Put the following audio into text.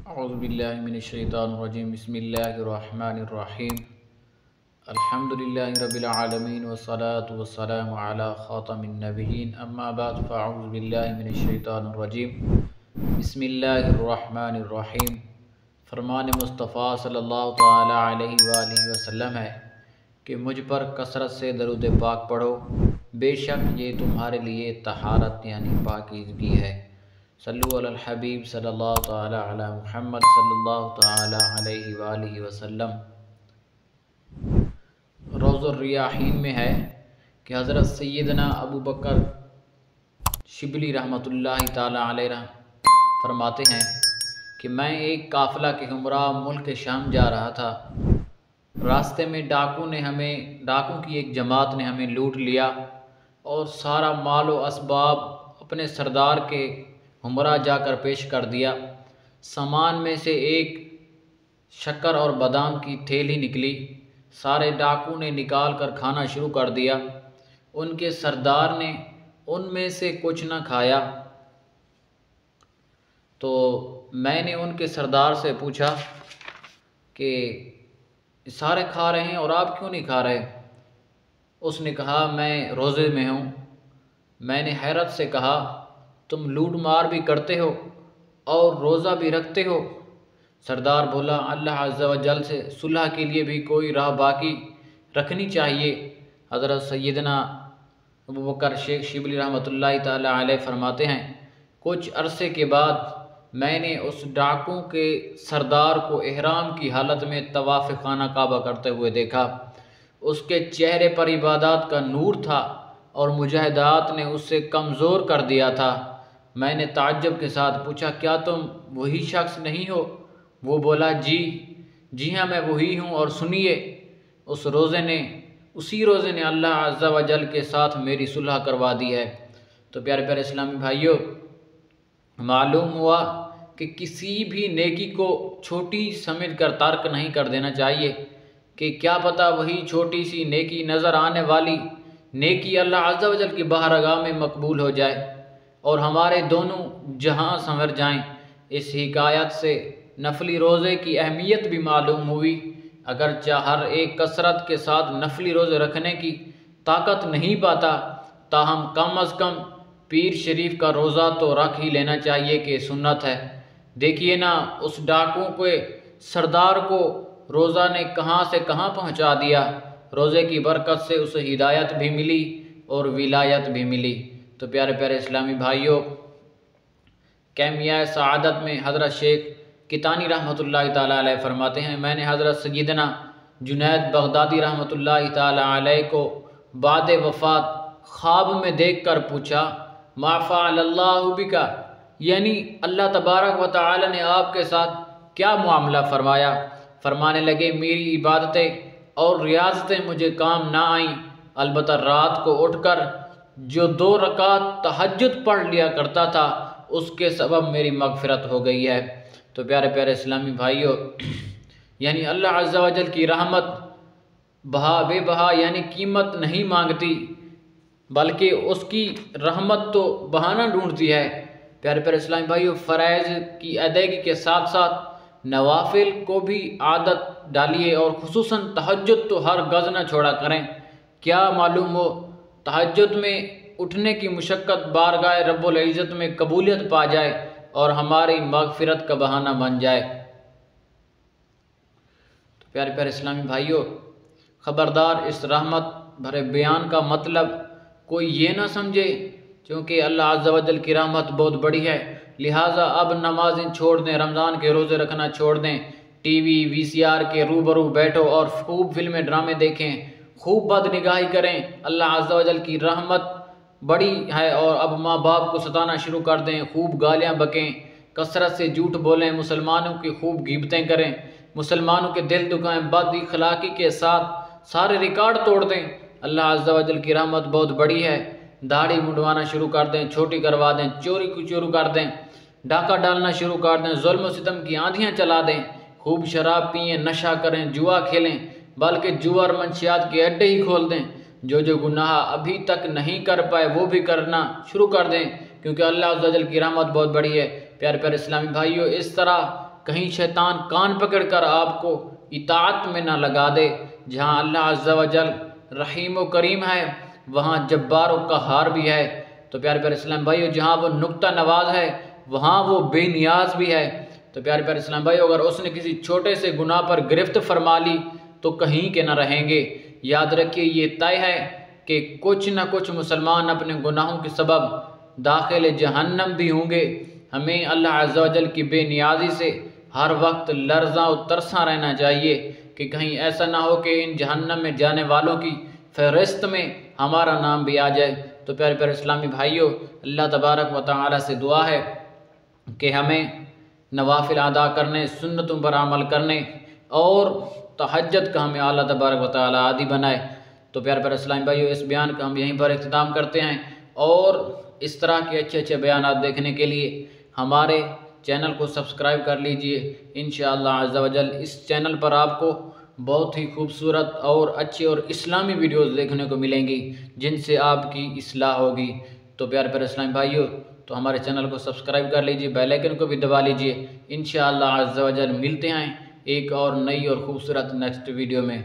औज़ुबिल्लाहि मिनश्शैतानिर्रजीम बिस्मिल्लाहिर्रहमानिर्रहीम अल्हम्दुलिल्लाहि रब्बिल आलमीन वस्सलातु वस्सलामु अला खातमिन नबिय्यीन अम्मा बाद फ़अऊज़ुबिल्लाहि मिनश्शैतानिर्रजीम बिस्मिल्लाहिर्रहमानिर्रहीम। फरमान मुस्तफ़ा सल्लल्लाहु तआला अलैहि वालिहि वसल्लम है कि मुझ पर कसरत से दरूद पाक पढ़ो, बेशक ये तुम्हारे लिए तहारत यानी पाकीज़गी है। सल्लु अलल हबीब सल्लल्लाहु तआला अला मुहम्मद सल्लल्लाहु तआला अलैहि वालिहि वसल्लम। रोज़ुर रियाहीन में है कि हज़रत सैयदना अबू बकर शिबली रहमतुल्लाहि तआला अलैह फरमाते हैं कि मैं एक काफ़िला के हमरा मुल्क शाम जा रहा था। रास्ते में डाकू की एक जमात ने हमें लूट लिया और सारा माल व असबाब अपने सरदार के हमरा जाकर पेश कर दिया। सामान में से एक शक्कर और बादाम की थैली निकली। सारे डाकू ने निकाल कर खाना शुरू कर दिया। उनके सरदार ने उनमें से कुछ न खाया तो मैंने उनके सरदार से पूछा कि सारे खा रहे हैं और आप क्यों नहीं खा रहे? उसने कहा मैं रोज़े में हूँ। मैंने हैरत से कहा तुम लूट मार भी करते हो और रोज़ा भी रखते हो? सरदार बोला अल्लाह अज़्ज़ा व जल से सुलह के लिए भी कोई राह बाकी रखनी चाहिए। हज़रत सैयदना अबू बकर शेख शिबली रहमतुल्लाहि तआला अलैह फरमाते हैं कुछ अरसे के बाद मैंने उस डाकू के सरदार को इहराम की हालत में तवाफ़ खाना काबा करते हुए देखा। उसके चेहरे पर इबादत का नूर था और मुजाहिदात ने उससे कमज़ोर कर दिया था। मैंने ताज्जुब के साथ पूछा क्या तुम वही शख्स नहीं हो? वो बोला जी हाँ मैं वही हूँ। और सुनिए उसी रोज़े ने अल्लाह अज़्ज़ा व जल के साथ मेरी सुलह करवा दी है। तो प्यारे प्यारे इस्लामी भाइयों, मालूम हुआ कि किसी भी नेकी को छोटी समझकर तर्क नहीं कर देना चाहिए कि क्या पता वही छोटी सी नेकी नज़र आने वाली नेकी अल्लाह अज़्ज़ा व जल की बारगाह में मकबूल हो जाए और हमारे दोनों जहां संवर जाएं। इस हिकायत से नफली रोज़े की अहमियत भी मालूम हुई। अगरचे हर एक कसरत के साथ नफली रोज़े रखने की ताकत नहीं पाता, ताहम कम अज़ कम पीर शरीफ का रोज़ा तो रख ही लेना चाहिए कि सुन्नत है। देखिए ना, उस डाकू के सरदार को रोज़ा ने कहाँ से कहाँ पहुँचा दिया। रोज़े की बरकत से उसे हिदायत भी मिली और विलायत भी मिली। तो प्यारे प्यारे इस्लामी भाइयों, कैमिया सआदत में हज़रत शेख कितानी रहमतुल्लाहि ताला अलैह फरमाते हैं मैंने हज़रत सय्यदना जुनैद बगदादी रहमतुल्लाहि ताला अलैह को बाद वफ़ात ख्वाब में देखकर पूछा मा फ़अलल्लाहु बिका, यानी अल्लाह तबारक व तआला ने आपके साथ क्या मामला फरमाया? फरमाने लगे मेरी इबादतें और रियाज़तें मुझे काम ना आईं, अलबत्ता रात को उठकर जो 2 रकात तहज्जुद पढ़ लिया करता था उसके सबब मेरी मग़फ़िरत हो गई है। तो प्यारे प्यारे इस्लामी भाइयों, यानी अल्लाह अज़्ज़ा व जल की रहमत बेबहा यानी कीमत नहीं मांगती, बल्कि उसकी रहमत तो बहाना ढूंढती है। प्यारे प्यारे इस्लामी भाइयों, फ़राइज़ की अदायगी के साथ साथ नवाफिल को भी आदत डालिए और खुसूसन तहज्जुद तो हर गज़ न छोड़ा करें। क्या मालूम हो तहज्जुद में उठने की मुशक्क़त बारगाह रब्बुल इज़्ज़त में कबूलियत पा जाए और हमारी मग़फ़िरत का बहाना बन जाए। तो प्यारे प्यारे इस्लामी भाइयों, ख़बरदार इस रहमत भरे बयान का मतलब कोई ये ना समझे क्योंकि अल्लाह अज़्ज़ा व जल की रहमत बहुत बड़ी है लिहाजा अब नमाज़ें छोड़ दें, रमज़ान के रोज़े रखना छोड़ दें, टीवी VCR के रूबरू बैठो और खूब फिल्में ड्रामे देखें, खूब बदनिगाही करें। अल्लाह अज़्ज़ा व जल की रहमत बड़ी है और अब माँ बाप को सताना शुरू कर दें, खूब गालियाँ बकें, कसरत से झूठ बोलें, मुसलमानों की खूब गिबतें करें, मुसलमानों के दिल दुखाएं, बद इखलाक़ी के साथ सारे रिकॉर्ड तोड़ दें। अल्लाह अज़्ज़ा व जल की रहमत बहुत बड़ी है। दाढ़ी मुंडवाना शुरू कर दें, छोटी करवा दें, चोरी को शुरू कर दें, डाका डालना शुरू कर दें, जुल्म सितम की आंधियाँ चला दें, खूब शराब पिएँ, नशा करें, जुआ खेलें, बल्कि जुआ और मंशियात के अड्डे ही खोल दें। जो गुनाह अभी तक नहीं कर पाए वो भी करना शुरू कर दें क्योंकि अल्लाह अज़्ज़ा वजल की रहमत बहुत बड़ी है। प्यारे प्यारे इस्लामी भाइयों, इस तरह कहीं शैतान कान पकड़कर आपको इताअत में ना लगा दे। जहाँ अल्लाह अज़्ज़ा व जल रहीम व करीम है वहाँ जब्बार व क़हार भी है। तो प्यारे प्यारे इस्लाम भाइयों, जहाँ वो नुक्ता नवाज है वहाँ वो बेनियाज भी है। तो प्यारे प्यारे इस्लाम भाइयों, अगर उसने किसी छोटे से गुनाह पर गिरफ्त फरमा ली तो कहीं के ना रहेंगे। याद रखिए, ये तय है कि कुछ न कुछ मुसलमान अपने गुनाहों के सबब दाखिल जहन्नम भी होंगे। हमें अल्लाह अज़्ज़ा व जल की बेनियाजी से हर वक्त लर्ज़ा और तरसा रहना चाहिए कि कहीं ऐसा ना हो कि इन जहन्नम में जाने वालों की फ़हरिस्त में हमारा नाम भी आ जाए। तो प्यारे प्यारे इस्लामी भाइयों, अल्लाह तबारक व तआला से दुआ है कि हमें नवाफिल अदा करने, सुन्नतों पर अमल करने और तहज्जुद का हमें अल्लाह तबारक व तआला आदी बनाए। तो प्यारे प्यारे इस्लामी भाइयों, इस बयान का हम यहीं पर इख्तिताम करते हैं और इस तरह के अच्छे अच्छे बयान देखने के लिए हमारे चैनल को सब्सक्राइब कर लीजिए। इंशाअल्लाह अज़्ज़ा व जल इस चैनल पर आपको बहुत ही खूबसूरत और अच्छी और इस्लामी वीडियोस देखने को मिलेंगी जिनसे आपकी इस्लाह होगी। तो प्यारे प्यारे इस्लामी भाइयों, तो हमारे चैनल को सब्सक्राइब कर लीजिए, बेल आइकन को भी दबा लीजिए। इंशाअल्लाह अज़्ज़ा व जल मिलते हैं एक और नई और ख़ूबसूरत नेक्स्ट वीडियो में।